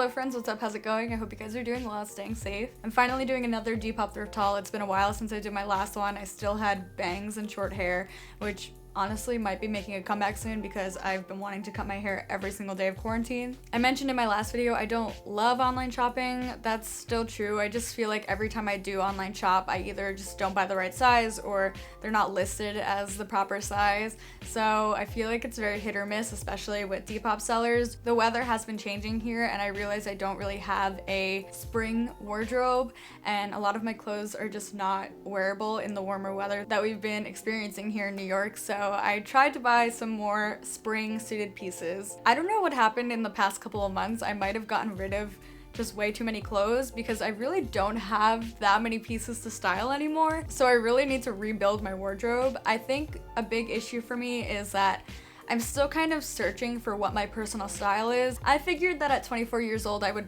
Hello friends, what's up? How's it going? I hope you guys are doing well, staying safe. I'm finally doing another Depop thrift haul. It's been a while since I did my last one. I still had bangs and short hair, which honestly might be making a comeback soon because I've been wanting to cut my hair every single day of quarantine. I mentioned in my last video I don't love online shopping. That's still true. I just feel like every time I do online shop, I either just don't buy the right size or they're not listed as the proper size. So I feel like it's very hit or miss, especially with Depop sellers. The weather has been changing here and I realize I don't really have a spring wardrobe and a lot of my clothes are just not wearable in the warmer weather that we've been experiencing here in New York. So I tried to buy some more spring suited pieces. I don't know what happened in the past couple of months. I might have gotten rid of just way too many clothes because I really don't have that many pieces to style anymore. So I really need to rebuild my wardrobe. I think a big issue for me is that I'm still kind of searching for what my personal style is. I figured that at 24 years old I would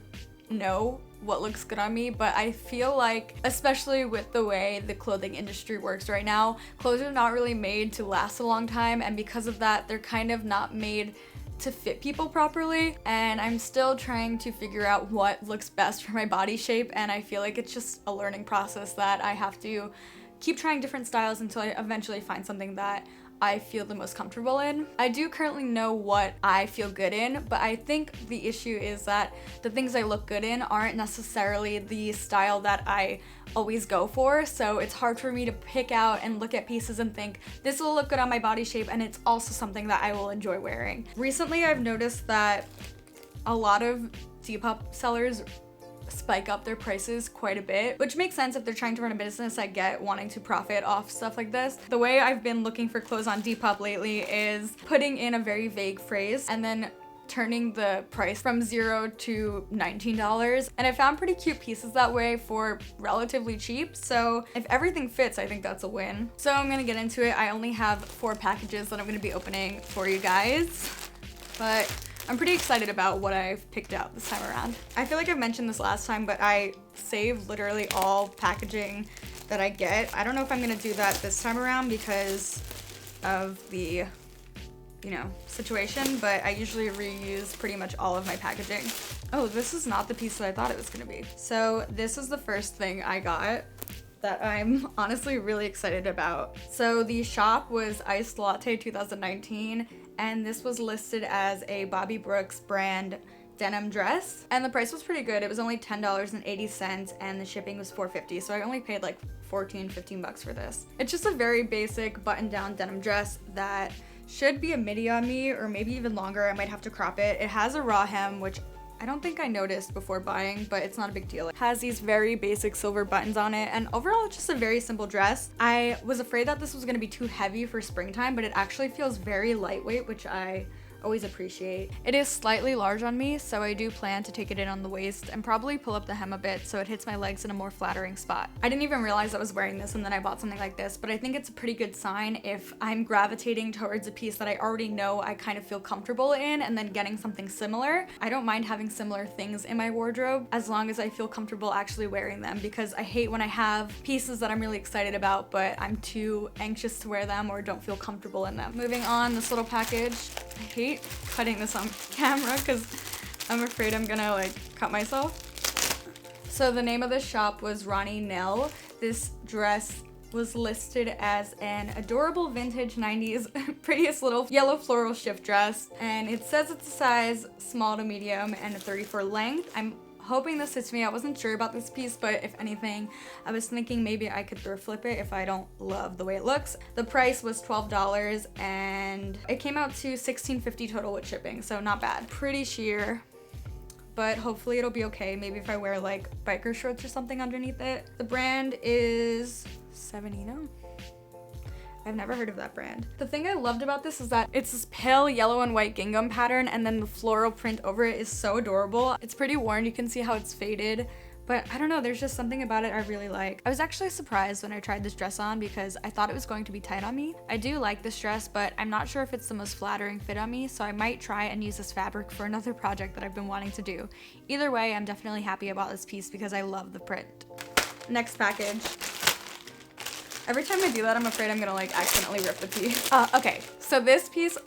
know what looks good on me, but I feel like, especially with the way the clothing industry works right now, clothes are not really made to last a long time, and because of that they're kind of not made to fit people properly, and I'm still trying to figure out what looks best for my body shape, and I feel like it's just a learning process that I have to keep trying different styles until I eventually find something that I feel the most comfortable in. I do currently know what I feel good in, but I think the issue is that the things I look good in aren't necessarily the style that I always go for, so it's hard for me to pick out and look at pieces and think this will look good on my body shape and it's also something that I will enjoy wearing. Recently I've noticed that a lot of Depop sellers spike up their prices quite a bit, which makes sense if they're trying to run a business. I get wanting to profit off stuff like this. The way I've been looking for clothes on Depop lately is putting in a very vague phrase and then turning the price from $0 to $19, and I found pretty cute pieces that way for relatively cheap. So if everything fits, I think that's a win. So I'm gonna get into it. I only have 4 packages that I'm gonna be opening for you guys, but I'm pretty excited about what I've picked out this time around. I feel like I've mentioned this last time, but I save literally all packaging that I get. I don't know if I'm gonna do that this time around because of the, situation, but I usually reuse pretty much all of my packaging. Oh, this is not the piece that I thought it was gonna be. So this is the first thing I got that I'm honestly really excited about. So the shop was Iced Latte 2019, and this was listed as a Bobby Brooks brand denim dress, and the price was pretty good. It was only $10.80 and the shipping was $4.50, so I only paid like 15 bucks for this. It's just a very basic button-down denim dress that should be a midi on me, or maybe even longer. I might have to crop it. It has a raw hem, which I don't think I noticed before buying, but it's not a big deal. It has these very basic silver buttons on it, and overall it's just a very simple dress. I was afraid that this was gonna be too heavy for springtime, but it actually feels very lightweight, which I always appreciate. It is slightly large on me, so I do plan to take it in on the waist and probably pull up the hem a bit so it hits my legs in a more flattering spot. I didn't even realize I was wearing this and then I bought something like this, but I think it's a pretty good sign if I'm gravitating towards a piece that I already know I kind of feel comfortable in and then getting something similar. I don't mind having similar things in my wardrobe as long as I feel comfortable actually wearing them, because I hate when I have pieces that I'm really excited about but I'm too anxious to wear them or don't feel comfortable in them. Moving on, this little package. I hate cutting this on camera because I'm afraid I'm gonna cut myself. So the name of the shop was Ronnie Nell. This dress was listed as an adorable vintage 90s prettiest little yellow floral shift dress, and it says it's a size small to medium and a 34 length. I'm hoping this fits me. I wasn't sure about this piece, but if anything, I was thinking maybe I could thrift flip it if I don't love the way it looks. The price was $12 and it came out to $16.50 total with shipping, so not bad. Pretty sheer, but hopefully it'll be okay. Maybe if I wear biker shorts or something underneath it. The brand is Savanino. I've never heard of that brand. The thing I loved about this is that it's this pale yellow and white gingham pattern, and then the floral print over it is so adorable. It's pretty worn, you can see how it's faded, but I don't know, there's just something about it I really like. I was actually surprised when I tried this dress on because I thought it was going to be tight on me. I do like this dress, but I'm not sure if it's the most flattering fit on me, so I might try and use this fabric for another project that I've been wanting to do. Either way, I'm definitely happy about this piece because I love the print. Next package. Every time I do that, I'm afraid I'm gonna accidentally rip the piece. Okay, so this piece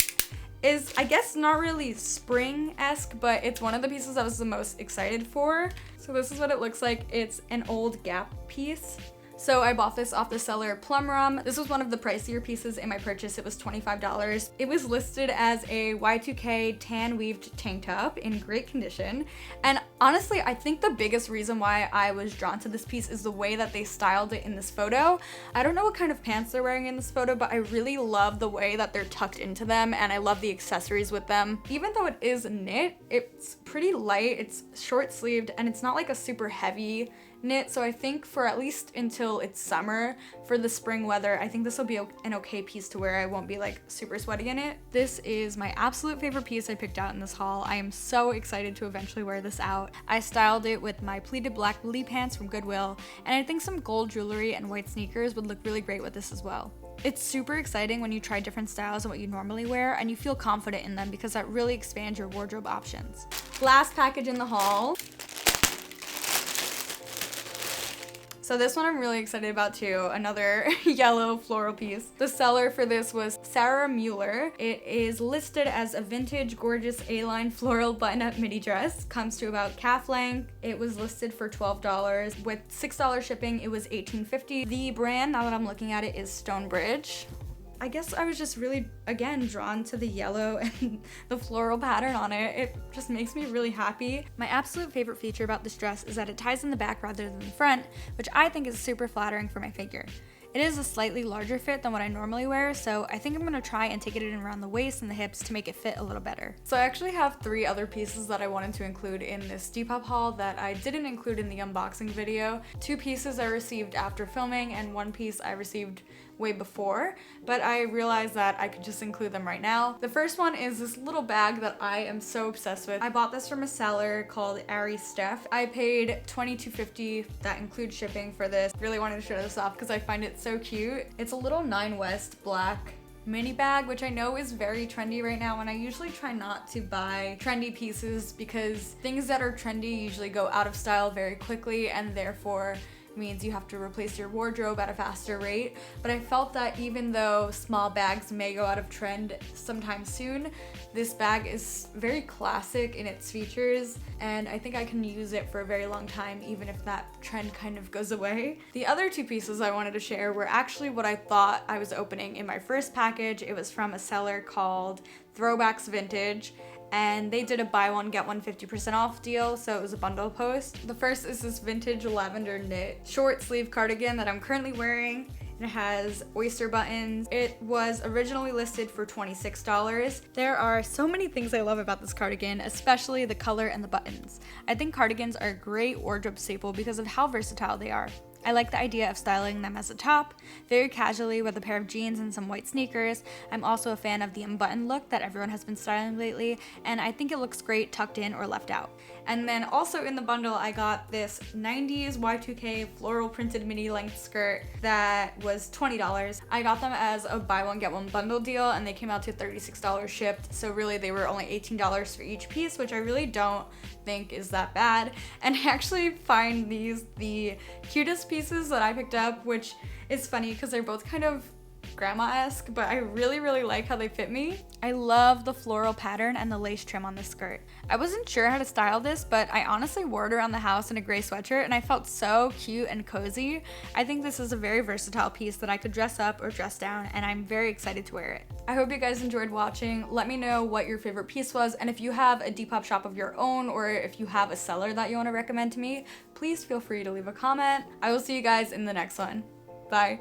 is, I guess, not really spring-esque, but it's one of the pieces I was the most excited for. So this is what it looks like. It's an old Gap piece. So I bought this off the seller Plum Rum. This was one of the pricier pieces in my purchase. It was $25. It was listed as a Y2K tan weaved tank top in great condition. And honestly, I think the biggest reason why I was drawn to this piece is the way that they styled it in this photo. I don't know what kind of pants they're wearing in this photo, but I really love the way that they're tucked into them, and I love the accessories with them. Even though it is knit, it's pretty light, it's short sleeved, and it's not like a super heavy knit, so I think for at least until it's summer, for the spring weather, I think this will be an okay piece to wear. I won't be like super sweaty in it. This is my absolute favorite piece I picked out in this haul. I am so excited to eventually wear this out. I styled it with my pleated black booty pants from Goodwill, and I think some gold jewelry and white sneakers would look really great with this as well. It's super exciting when you try different styles than what you normally wear, and you feel confident in them because that really expands your wardrobe options. Last package in the haul. So this one I'm really excited about too, another yellow floral piece. The seller for this was Sarah Mueller. It is listed as a vintage gorgeous A-line floral button-up midi dress. Comes to about calf length. It was listed for $12. With $6 shipping, it was $18.50. The brand, now that I'm looking at it, is Stonebridge. I guess I was just really, again, drawn to the yellow and the floral pattern on it. It just makes me really happy. My absolute favorite feature about this dress is that it ties in the back rather than the front, which I think is super flattering for my figure. It is a slightly larger fit than what I normally wear, so I think I'm gonna try and take it in around the waist and the hips to make it fit a little better. So I actually have 3 other pieces that I wanted to include in this Depop haul that I didn't include in the unboxing video. 2 pieces I received after filming and 1 piece I received way before, but I realized that I could just include them right now. The first one is this little bag that I am so obsessed with. I bought this from a seller called Ari Steph. I paid $22.50, that includes shipping, for this. Really wanted to show this off because I find it so cute. It's a little 9 West black mini bag, which I know is very trendy right now, and I usually try not to buy trendy pieces because things that are trendy usually go out of style very quickly, and therefore means you have to replace your wardrobe at a faster rate. But I felt that even though small bags may go out of trend sometime soon, this bag is very classic in its features, and I think I can use it for a very long time even if that trend kind of goes away. The other 2 pieces I wanted to share were actually what I thought I was opening in my first package. It was from a seller called Throwbacks Vintage, and they did a buy one get one 50% off deal, so it was a bundle post. The first is this vintage lavender knit short sleeve cardigan that I'm currently wearing. It has oyster buttons. It was originally listed for $26. There are so many things I love about this cardigan, especially the color and the buttons. I think cardigans are a great wardrobe staple because of how versatile they are. I like the idea of styling them as a top, very casually with a pair of jeans and some white sneakers. I'm also a fan of the unbuttoned look that everyone has been styling lately, and I think it looks great tucked in or left out. And then also in the bundle, I got this 90s Y2K floral printed mini length skirt that was $20. I got them as a buy one get one bundle deal, and they came out to $36 shipped, so really they were only $18 for each piece, which I really don't think is that bad. And I actually find these the cutest pieces that I picked up, which is funny because they're both kind of grandma-esque, but I really like how they fit me. I love the floral pattern and the lace trim on this skirt. I wasn't sure how to style this, but I honestly wore it around the house in a gray sweatshirt and I felt so cute and cozy. I think this is a very versatile piece that I could dress up or dress down, and I'm very excited to wear it. I hope you guys enjoyed watching. Let me know what your favorite piece was, and if you have a Depop shop of your own, or if you have a seller that you want to recommend to me, please feel free to leave a comment. I will see you guys in the next one. Bye.